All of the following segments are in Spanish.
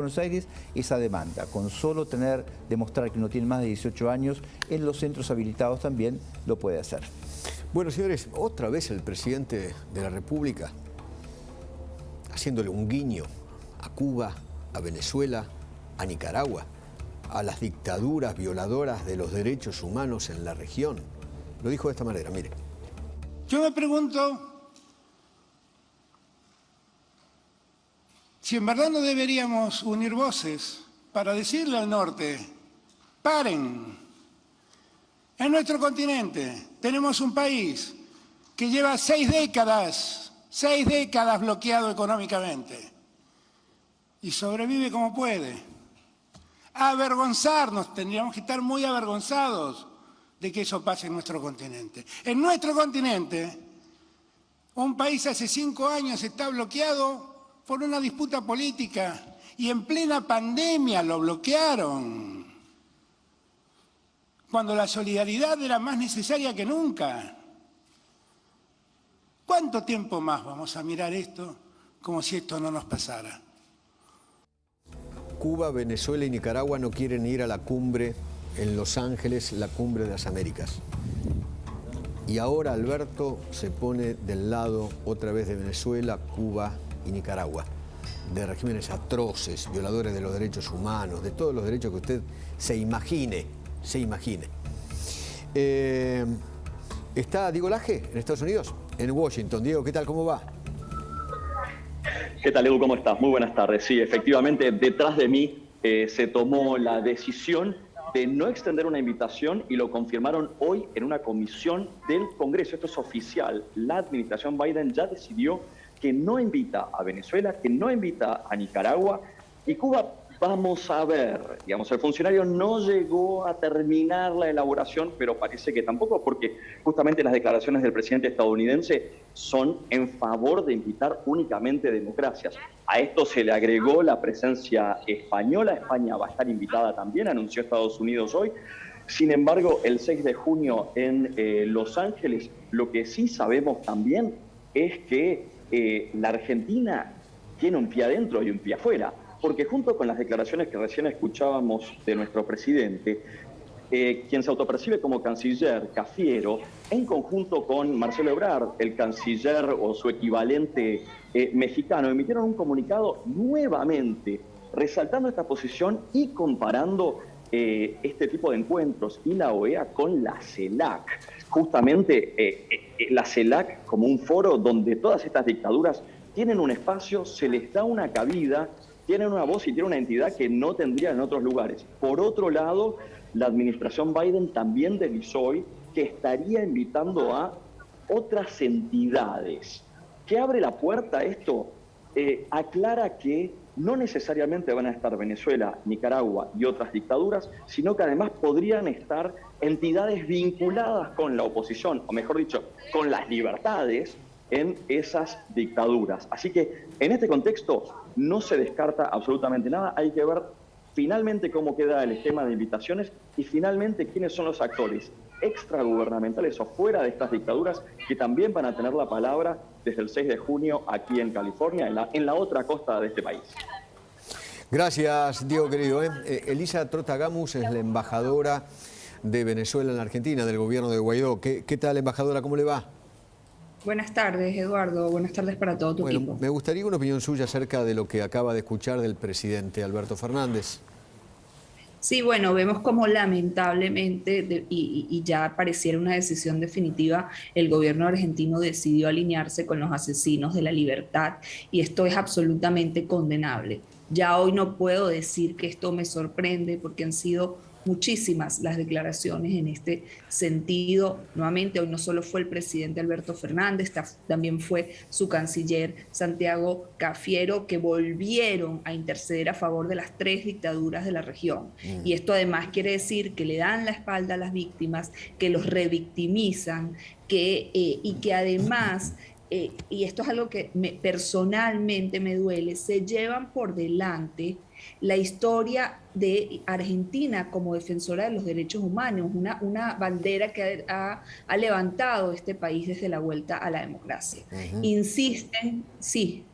Buenos Aires esa demanda, con solo demostrar que no tiene más de 18 años, en los centros habilitados también lo puede hacer. Bueno, señores, otra vez el presidente de la República haciéndole un guiño a Cuba, a Venezuela, a Nicaragua, a las dictaduras violadoras de los derechos humanos en la región. Lo dijo de esta manera, mire. Yo me pregunto si en verdad no deberíamos unir voces para decirle al norte, paren. En nuestro continente tenemos un país que lleva 6 décadas bloqueado económicamente y sobrevive como puede. Avergonzarnos, tendríamos que estar muy avergonzados de que eso pase en nuestro continente. En nuestro continente, un país hace 5 años está bloqueado por una disputa política y en plena pandemia lo bloquearon, cuando la solidaridad era más necesaria que nunca. ¿Cuánto tiempo más vamos a mirar esto como si esto no nos pasara? Cuba, Venezuela y Nicaragua no quieren ir a la cumbre en Los Ángeles, la cumbre de las Américas. Y ahora Alberto se pone del lado otra vez de Venezuela, Cuba y Nicaragua, de regímenes atroces, violadores de los derechos humanos, de todos los derechos que usted se imagine. Está Diego Laje en Estados Unidos, en Washington. Diego, ¿qué tal? ¿Cómo va? ¿Qué tal, Edu? ¿Cómo estás? Muy buenas tardes. Sí, efectivamente, detrás de mí se tomó la decisión de no extender una invitación y lo confirmaron hoy en una comisión del Congreso. Esto es oficial. La administración Biden ya decidió que no invita a Venezuela, que no invita a Nicaragua y Cuba. Vamos a ver, digamos, el funcionario no llegó a terminar la elaboración, pero parece que tampoco, porque justamente las declaraciones del presidente estadounidense son en favor de invitar únicamente democracias. A esto se le agregó la presencia española. España va a estar invitada también, anunció Estados Unidos hoy. Sin embargo, el 6 de junio en Los Ángeles, lo que sí sabemos también es que la Argentina tiene un pie adentro y un pie afuera. Porque junto con las declaraciones que recién escuchábamos de nuestro presidente, quien se autopercibe como canciller, Cafiero, en conjunto con Marcelo Ebrard, el canciller o su equivalente mexicano, emitieron un comunicado nuevamente resaltando esta posición y comparando este tipo de encuentros y la OEA con la CELAC. Justamente la CELAC como un foro donde todas estas dictaduras tienen un espacio, se les da una cabida, tienen una voz y tienen una entidad que no tendrían en otros lugares. Por otro lado, la administración Biden también deslizó hoy que estaría invitando a otras entidades. ¿Qué abre la puerta a esto? Aclara que no necesariamente van a estar Venezuela, Nicaragua y otras dictaduras, sino que además podrían estar entidades vinculadas con la oposición, o mejor dicho, con las libertades en esas dictaduras. Así que en este contexto no se descarta absolutamente nada. Hay que ver finalmente cómo queda el esquema de invitaciones y finalmente quiénes son los actores extragubernamentales o fuera de estas dictaduras que también van a tener la palabra desde el 6 de junio aquí en California, en la otra costa de este país. Gracias, Diego, querido. Elisa Trotagamus es la embajadora de Venezuela en la Argentina, del gobierno de Guaidó. ¿Qué tal, embajadora? ¿Cómo le va? Buenas tardes, Eduardo. Buenas tardes para todo tu equipo. Me gustaría una opinión suya acerca de lo que acaba de escuchar del presidente Alberto Fernández. Sí, bueno, vemos como lamentablemente, y ya pareciera una decisión definitiva, el gobierno argentino decidió alinearse con los asesinos de la libertad y esto es absolutamente condenable. Ya hoy no puedo decir que esto me sorprende porque han sido muchísimas las declaraciones en este sentido. Nuevamente, hoy no solo fue el presidente Alberto Fernández, también fue su canciller Santiago Cafiero, que volvieron a interceder a favor de las 3 dictaduras de la región. Y esto además quiere decir que le dan la espalda a las víctimas, que los revictimizan, y que además... y esto es algo que personalmente me duele, se llevan por delante la historia de Argentina como defensora de los derechos humanos, una bandera que ha levantado este país desde la vuelta a la democracia. Insisten, sí.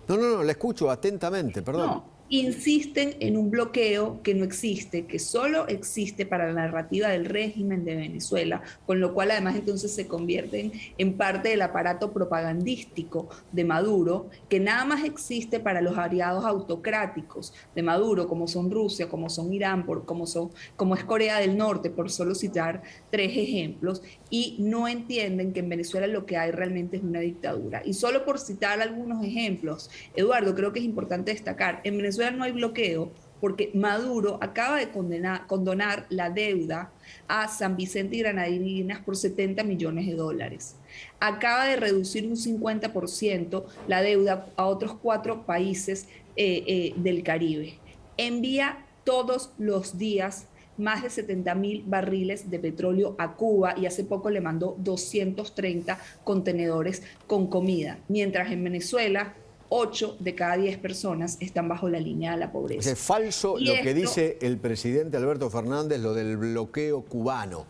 No, la escucho atentamente, perdón. insisten en un bloqueo que no existe, que solo existe para la narrativa del régimen de Venezuela, con lo cual además entonces se convierten en parte del aparato propagandístico de Maduro, que nada más existe para los aliados autocráticos de Maduro, como son Rusia, como son Irán, como es Corea del Norte, por solo citar 3 ejemplos, y no entienden que en Venezuela lo que hay realmente es una dictadura. Y solo por citar algunos ejemplos, Eduardo, creo que es importante destacar, en Venezuela no hay bloqueo porque Maduro acaba de condonar la deuda a San Vicente y Granadinas por $70 millones. Acaba de reducir un 50% la deuda a otros 4 países del Caribe. Envía todos los días más de 70.000 barriles de petróleo a Cuba y hace poco le mandó 230 contenedores con comida, mientras en Venezuela 8 de cada 10 personas están bajo la línea de la pobreza. Es falso y lo que dice el presidente Alberto Fernández, lo del bloqueo cubano.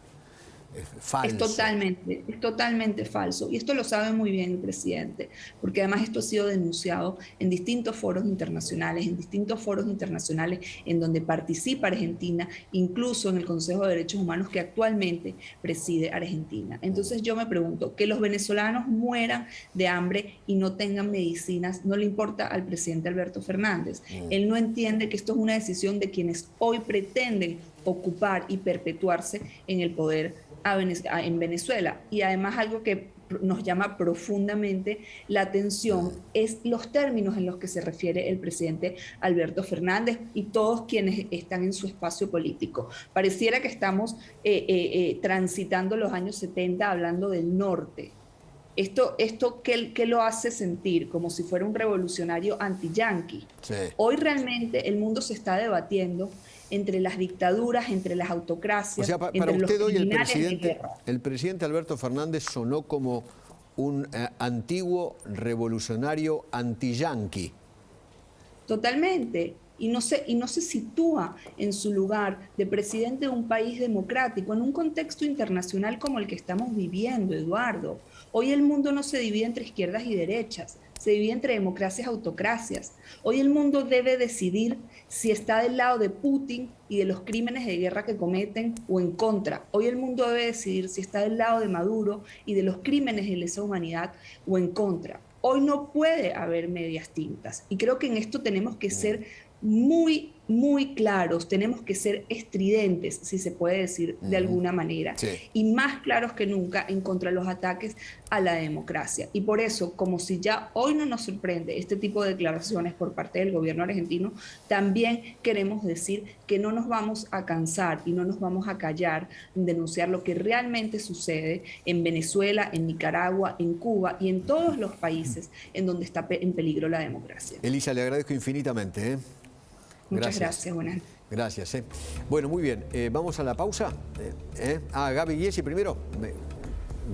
Es falso. Es totalmente falso. Y esto lo sabe muy bien el presidente, porque además esto ha sido denunciado en distintos foros internacionales, en donde participa Argentina, incluso en el Consejo de Derechos Humanos que actualmente preside Argentina. Entonces yo me pregunto, que los venezolanos mueran de hambre y no tengan medicinas, no le importa al presidente Alberto Fernández. Él no entiende que esto es una decisión de quienes hoy pretenden ocupar y perpetuarse en el poder en Venezuela. Y además algo que nos llama profundamente la atención es los términos en los que se refiere el presidente Alberto Fernández y todos quienes están en su espacio político. Pareciera que estamos transitando los años 70 hablando del norte. Esto ¿qué lo hace sentir? Como si fuera un revolucionario anti-yanqui. Sí. Hoy realmente el mundo se está debatiendo entre las dictaduras, entre las autocracias, o sea, para entre usted los hoy criminales el presidente Alberto Fernández sonó como un antiguo revolucionario anti-yanqui. Totalmente. Y no se sitúa en su lugar de presidente de un país democrático, en un contexto internacional como el que estamos viviendo, Eduardo. Hoy el mundo no se divide entre izquierdas y derechas, se divide entre democracias y autocracias. Hoy el mundo debe decidir si está del lado de Putin y de los crímenes de guerra que cometen o en contra. Hoy el mundo debe decidir si está del lado de Maduro y de los crímenes de lesa humanidad o en contra. Hoy no puede haber medias tintas y creo que en esto tenemos que ser muy, muy claros, tenemos que ser estridentes, si se puede decir de alguna manera, sí, y más claros que nunca en contra de los ataques a la democracia. Y por eso, como si ya hoy no nos sorprende este tipo de declaraciones por parte del gobierno argentino, también queremos decir que no nos vamos a cansar y no nos vamos a callar en denunciar lo que realmente sucede en Venezuela, en Nicaragua, en Cuba y en todos los países en donde está en peligro la democracia. Elisa, le agradezco infinitamente. Muchas gracias. Buenas. Gracias. Bueno, muy bien. Vamos a la pausa. Gaby Giesi primero.